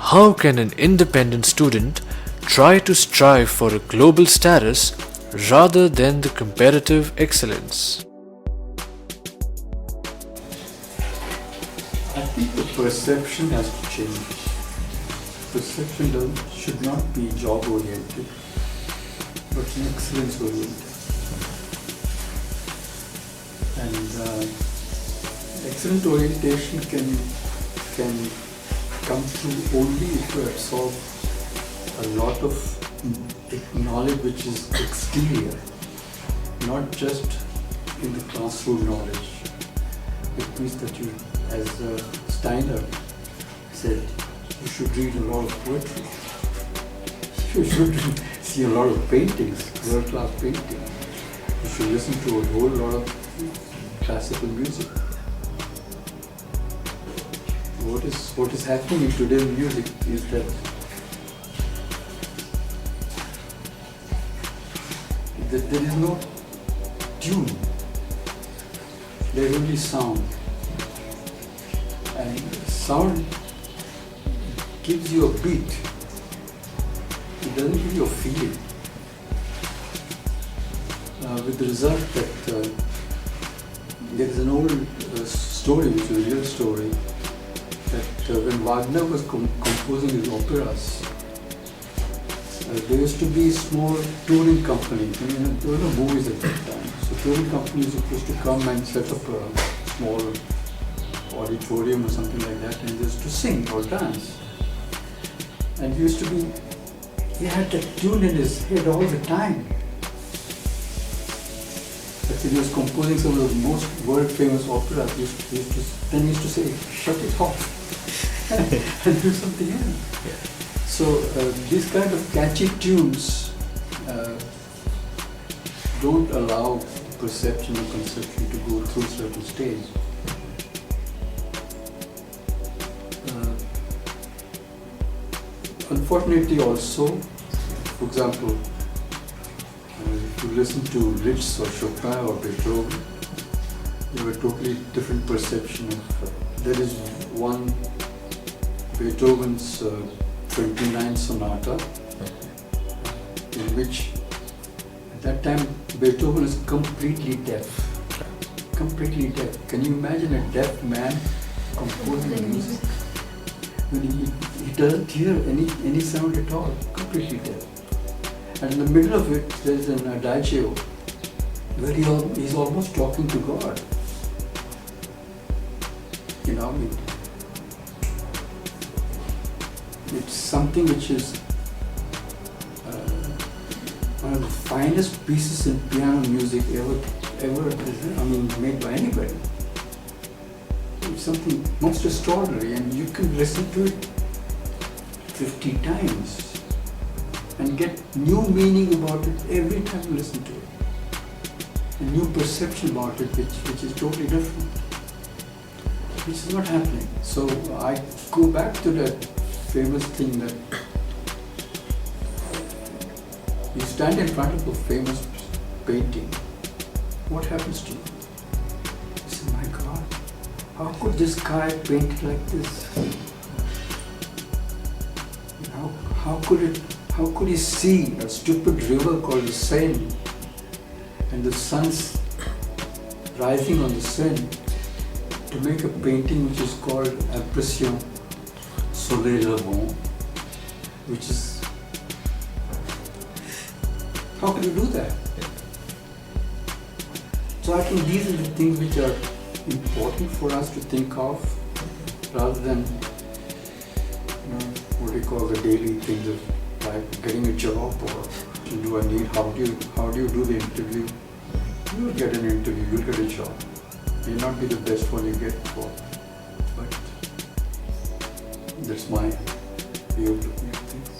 How can an independent student try to strive for a global status rather than the comparative excellence? I think the perception has to change. Perception should not be job oriented, but excellence oriented. And excellent orientation can come through only if you absorb a lot of knowledge which is exterior, not just in the classroom knowledge. It means that you, as Steiner said, you should read a lot of poetry. You should see a lot of paintings, world-class paintings. You should listen to a whole lot of classical music. What is happening in today's music is that there is no tune. There is only sound. And sound gives you a beat. It doesn't give you a feeling. With the result that there is an old story, which is a real story, that when Wagner was composing his operas, there used to be small touring companies. I mean, there were no movies at that time. So touring companies used to come and set up a small auditorium or something like that, and they used to sing or dance. And he had that tune in his head all the time. But when he was composing some of the most world-famous operas, he used to say, shut it off and do something else. Yeah. So these kind of catchy tunes don't allow perception or conception to go through certain stage. Unfortunately also, for example, if you listen to Liszt or Chopin or Beethoven, you have a totally different perception of. There is one Beethoven's 29th sonata, in which at that time Beethoven is completely deaf. Completely deaf. Can you imagine a deaf man composing music? When he doesn't hear any sound at all, completely deaf. And in the middle of it, there's an adagio where he's almost talking to God. You know, it's something which is one of the finest pieces in piano music ever made by anybody. It's something most extraordinary, and you can listen to it 50 times and get new meaning about it every time you listen to it. A new perception about it which is totally different. Which is not happening. So I go back to that famous thing that you stand in front of a famous painting. What happens to you? You say, my God, how could this guy paint it like this? How could he see a stupid river called the Seine and the sun's rising on the Seine to make a painting which is called Impression Soleil Levant, which is, how could you do that? So I think these are the things which are important for us to think of, rather than what we call the daily things of like getting a job, or do I need, how do you do the interview? You will get an interview, you'll get a job. May not be the best one you get for, but that's my view of looking at things.